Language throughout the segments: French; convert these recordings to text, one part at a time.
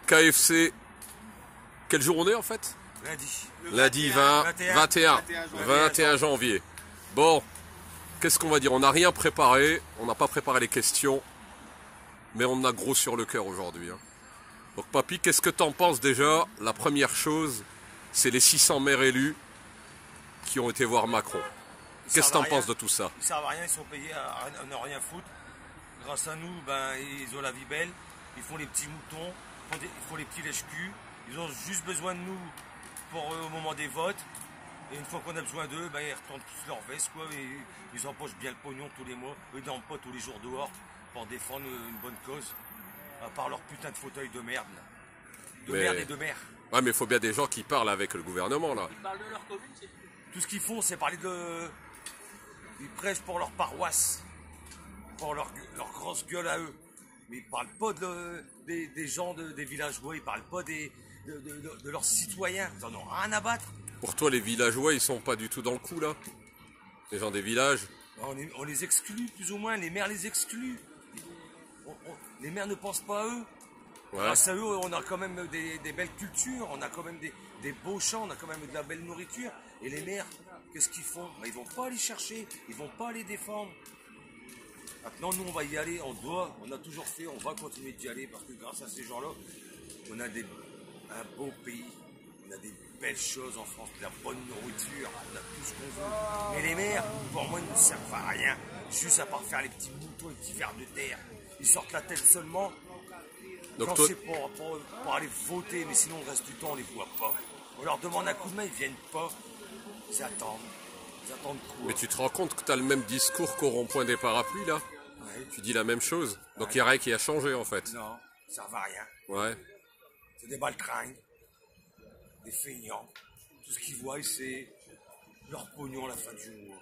KFC, quel jour on est en fait? Lundi. Lundi 21 janvier. Bon, qu'est-ce qu'on va dire? On n'a rien préparé, on n'a pas préparé les questions, mais on a gros sur le cœur aujourd'hui. Hein. Donc papy, qu'est-ce que t'en penses déjà? La première chose, c'est les 600 maires élus qui ont été voir Macron. Qu'est-ce que t'en penses de tout ça? Ils servent à rien, ils sont payés à ne rien foutre. Grâce à nous, ben, ils ont la vie belle, ils font les petits moutons, ils font les petits lèche-culs. Ils ont juste besoin de nous pour au moment des votes. Et une fois qu'on a besoin d'eux, ben, ils retournent tous leur veste, quoi. Et ils empochent bien le pognon tous les mois. Eux, ils dorment pas tous les jours dehors pour défendre une bonne cause. À part leur putain de fauteuil de merde, là. Merde et de merde. Ouais, mais il faut bien des gens qui parlent avec le gouvernement, là. Ils parlent de leur commune, c'est tout. Tout ce qu'ils font, c'est parler de... Ils prêchent pour leur paroisse. Pour leur grosse gueule à eux. Mais ils parlent pas des gens des villageois, ils parlent pas de leurs citoyens. Ils en ont rien à battre. Pour toi, les villageois, ils sont pas du tout dans le coup, là? Les gens des villages? On les exclut, plus ou moins. Les maires les excluent. Les maires ne pensent pas à eux. Ouais. Grâce à eux, on a quand même des belles cultures, on a quand même des beaux champs, on a quand même de la belle nourriture. Et les maires, qu'est-ce qu'ils font? Ben, ils vont pas aller chercher, ils vont pas les défendre. Maintenant, nous, on va y aller, on a toujours fait, on va continuer d'y aller parce que grâce à ces gens-là, on a un beau pays, on a des belles choses en France, de la bonne nourriture, on a tout ce qu'on veut. Mais les maires, pour moi, ils ne servent à rien, juste à part faire les petits moutons, les petits vers de terre. Ils sortent la tête seulement. Donc quand toi... c'est pour aller voter, mais sinon le reste du temps, on les voit pas. On leur demande un coup de main, ils viennent pas. Ils attendent. Ils attendent quoi? Mais tu te rends compte que tu as le même discours qu'au rond-point des parapluies, là? Ouais. Tu dis la même chose. Donc il n'y a rien qui a changé, en fait. Non, ça va rien. Ouais. C'est des baltringues, des feignants. Tout ce qu'ils voient, c'est leur pognon à la fin du mois.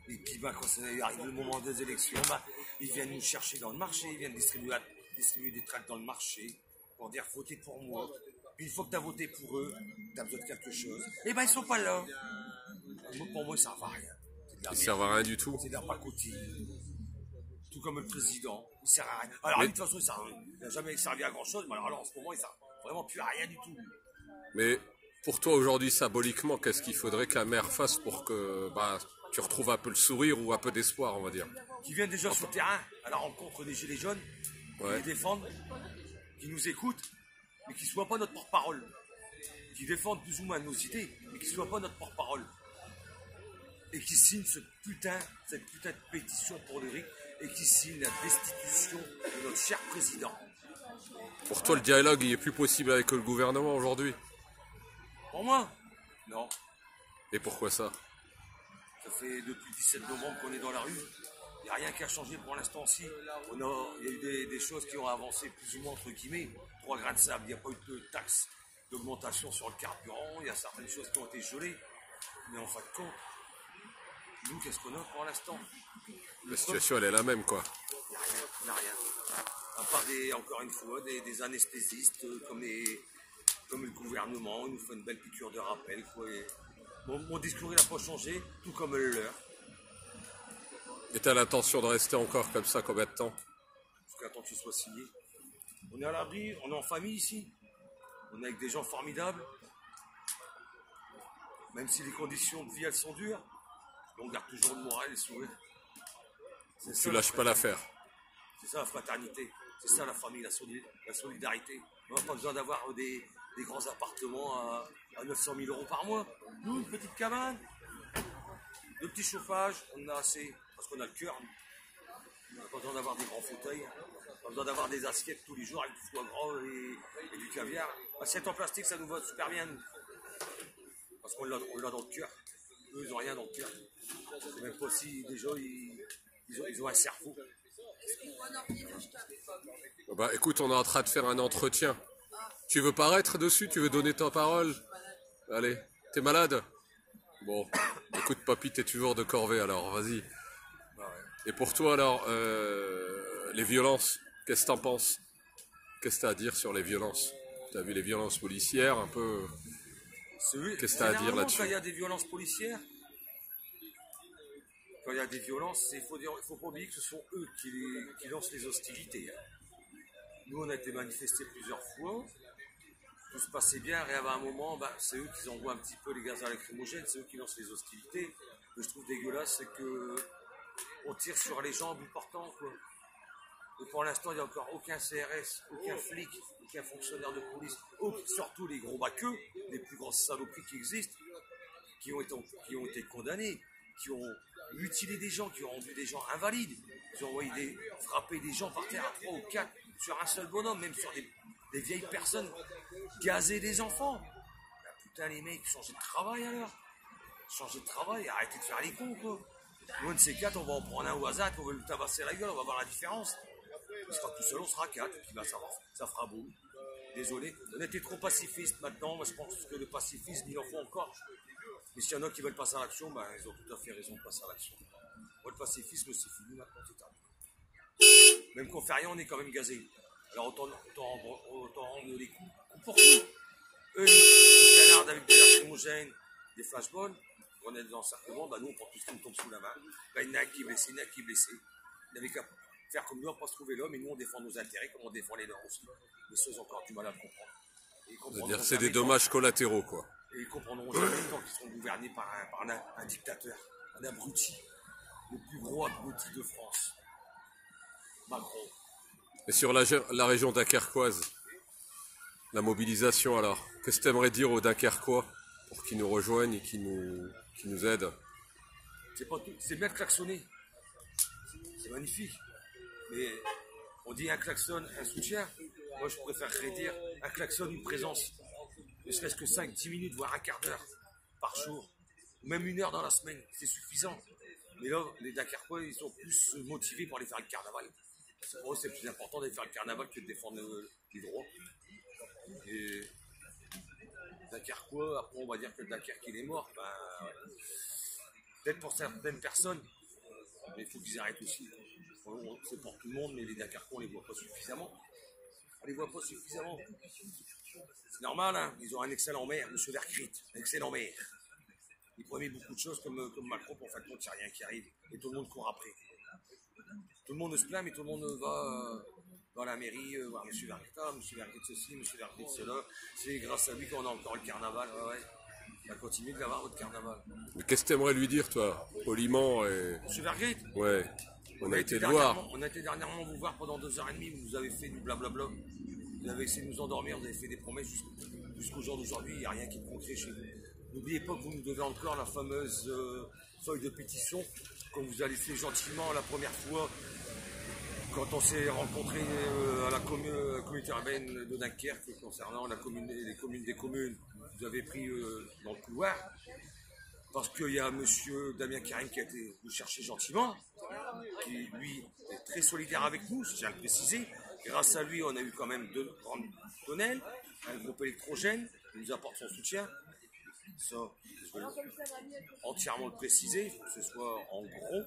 Et puis, bah, quand arrive le moment des élections, bah, ils viennent nous chercher dans le marché, ils viennent distribuer des tracts dans le marché pour dire votez pour moi. Puis une fois que tu as voté pour eux, tu as besoin de quelque chose. Et ben ils sont pas là. Pour moi, ça ne servent à rien. Ils servent à rien du tout. C'est de la pacotille. Tout comme le président, il sert à rien. Alors lui, de toute façon, il n'a jamais servi à grand chose, mais alors en ce moment, il sert vraiment plus à rien du tout. Mais pour toi aujourd'hui, symboliquement, qu'est-ce qu'il faudrait qu'un maire fasse pour que tu retrouves un peu le sourire ou un peu d'espoir, on va dire? Qui viennent déjà sur le terrain à la rencontre des gilets jaunes, qui les défendent, qui nous écoutent, mais qui ne soient pas notre porte-parole. Qui défendent plus ou moins nos idées, mais qui ne soient pas notre porte-parole. Et qui signent cette putain de pétition pour le RIC et qui signe la destitution de notre cher président. Pour toi, le dialogue, il est plus possible avec le gouvernement aujourd'hui? Pour moi? Non. Et pourquoi ça? Ça fait depuis le 17 novembre qu'on est dans la rue. Il n'y a rien qui a changé pour l'instant-ci. Il y a eu des choses qui ont avancé plus ou moins entre guillemets. 3 grains de sable, il n'y a pas eu de taxe d'augmentation sur le carburant. Il y a certaines choses qui ont été gelées. Mais en fin de compte, nous, qu'est-ce qu'on a pour l'instant? La situation, elle est la même, quoi. Il n'y a rien. À part encore une fois, des anesthésistes comme le gouvernement, ils nous font une belle piqûre de rappel, quoi. Et mon discours, il n'a pas changé, tout comme le leur. Et t'as l'intention de rester encore comme ça combien de temps? Jusqu'à temps que ce soit signé. On est à l'abri, on est en famille ici. On est avec des gens formidables. Même si les conditions de vie, elles sont dures, on garde toujours le moral et le sourire. Tu lâches pas l'affaire. C'est ça la fraternité, c'est ça la famille, la solidarité. On n'a pas besoin d'avoir des grands appartements à 900 000 € par mois. Nous, une petite cabane, le petit chauffage, on a assez, parce qu'on a le cœur. On n'a pas besoin d'avoir des grands fauteuils, on n'a pas besoin d'avoir des assiettes tous les jours avec du foie gras et du caviar. L'assiette en plastique, ça nous va super bien, nous. Parce qu'on l'a dans le cœur. Eux, ils n'ont rien dans le cœur. C'est même pas si déjà ils ont un cerveau. Écoute, on est en train de faire un entretien. Tu veux paraître dessus? Tu veux donner ta parole? Allez, t'es malade? Bon, écoute papy, t'es toujours de corvée alors, vas-y. Et pour toi alors, les violences, qu'est-ce que t'en penses? Qu'est-ce que t'as à dire sur les violences? T'as vu les violences policières un peu? Qu'est-ce que t'as à dire là-dessus? Quand il y a des violences policières, quand il y a des violences, il faut pas oublier que ce sont eux qui lancent les hostilités. Nous, on a été manifestés plusieurs fois. Tout se passait bien, et à un moment, c'est eux qui envoient un petit peu les gaz lacrymogènes, c'est eux qui lancent les hostilités. Ce que je trouve dégueulasse, c'est qu'on tire sur les gens en bout portant, quoi. Et pour l'instant, il n'y a encore aucun CRS, aucun flic, aucun fonctionnaire de police, surtout les gros baqueux, les plus grosses saloperies qui existent, qui ont été condamnés, qui ont mutilé des gens, qui ont rendu des gens invalides, qui ont envoyé frapper des gens par terre à 3 ou 4 sur un seul bonhomme, même sur des vieilles personnes, gazer des enfants. Ben, putain, les mecs, changez de travail alors. Changez de travail, arrêtez de faire les cons, quoi. Nous, de ces 4, on va en prendre un au hasard, on va lui tabasser la gueule, on va voir la différence. Il sera tout seul, on sera 4, et puis ça fera beau. Désolé. On était trop pacifiste maintenant. Moi, je pense que le pacifisme, il en faut encore. Mais s'il y en a qui veulent passer à l'action, ils ont tout à fait raison de passer à l'action. Moi, le pacifisme, c'est fini maintenant, c'est terminé. Même qu'on fait rien, on est quand même gazé. Alors, autant rendre les coups pour coup. Eux, ils canardent avec des lacrymogènes, des flashballs. On est dans l'encerclement, nous, on prend tout ce qui nous tombe sous la main. Il y en a qui est blessé, il y en a qui est blessé. Il n'avait qu'à faire comme nous, on ne pas se trouver l'homme, et nous, on défend nos intérêts comme on défend les leurs aussi. Mais ceux ont encore du mal à le comprendre. C'est-à-dire c'est des dommages collatéraux, quoi. Et ils comprendront jamais tant qu'ils seront gouvernés par un dictateur, un abruti, le plus gros abruti de France, Macron. Et sur la région dunkerquoise, la mobilisation alors, qu'est-ce que tu aimerais dire aux Dunkerquois pour qu'ils nous rejoignent et qu'ils nous aident? C'est bien de klaxonner, c'est magnifique, mais on dit un klaxon, un soutien. Moi je préférerais dire un klaxon, une présence, ne serait-ce que 5-10 minutes, voire un quart d'heure par jour, ou même 1 heure dans la semaine, c'est suffisant. Mais là, les Dunkerquois, ils sont plus motivés pour aller faire le carnaval. Pour eux, c'est plus important d'aller faire le carnaval que de défendre les droits. Et Dunkerquois, après on va dire que Dunkerque il est mort. Peut-être pour certaines personnes, mais il faut qu'ils arrêtent aussi. C'est pour tout le monde, mais les Dunkerquois, on les voit pas suffisamment. On les voit pas suffisamment. C'est normal, hein, ils ont un excellent maire, M. Vercrit, un excellent maire. Il promet beaucoup de choses comme Macron, pour faire compte, il n'y a rien qui arrive. Et tout le monde court après. Tout le monde se plaint, mais tout le monde va dans la mairie voir M. Vercrit, M. Vercrit ceci, M. Vercrit cela. C'est grâce à lui qu'on a encore le carnaval. Ouais. On va continuer de l'avoir votre carnaval. Mais qu'est-ce que tu aimerais lui dire, toi, poliment et... M. Vercrit? Ouais, on a été le voir. On a été dernièrement vous voir pendant 2h30, vous nous avez fait du blablabla. Vous avez essayé de nous endormir, vous avez fait des promesses jusqu'au jour d'aujourd'hui, il n'y a rien qui est concret chez vous. N'oubliez pas que vous nous devez encore la fameuse feuille de pétition qu'on vous a laissée gentiment la première fois quand on s'est rencontré à la communauté urbaine de Dunkerque concernant les communes des communes. Vous avez pris dans le couloir parce qu'il y a M. Damien Karim qui a été vous chercher gentiment, qui lui est très solidaire avec nous, je tiens à le préciser. Grâce à lui, on a eu quand même 2 grandes tonnelles, un groupe électrogène qui nous apporte son soutien. Ça, je veux entièrement le préciser, il faut que ce soit en gros.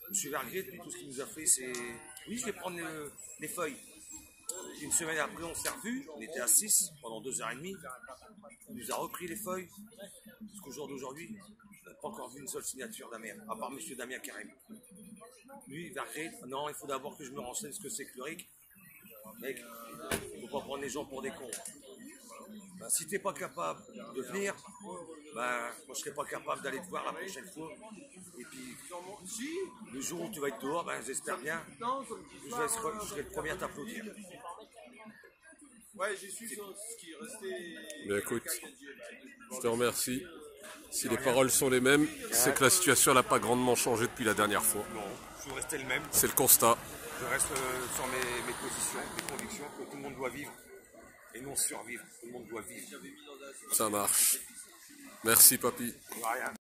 M. Vergret, tout ce qu'il nous a fait, c'est... Oui, je vais prendre les feuilles. Une semaine après, on s'est revus, on était à 6 pendant 2h30. Il nous a repris les feuilles. Jusqu'au jour d'aujourd'hui, on n'a pas encore vu une seule signature d'un maire, à part M. Damien Karim. Lui, Vergret, non, il faut d'abord que je me renseigne ce que c'est que le RIC. Mec, il ne faut pas prendre les gens pour des cons. Si tu n'es pas capable de venir, moi je ne serai pas capable d'aller te voir la prochaine fois. Et puis, le jour où tu vas être dehors, j'espère bien, je serai le premier à t'applaudir. Ouais, j'ai su ce qui restait. Mais écoute, je te remercie. Si les paroles sont les mêmes, c'est que la situation n'a pas grandement changé depuis la dernière fois. Non, je suis resté le même. C'est le constat. Je reste sur mes positions, mes convictions, que tout le monde doit vivre. Et non survivre, tout le monde doit vivre. Ça marche. Merci, papy. Rien.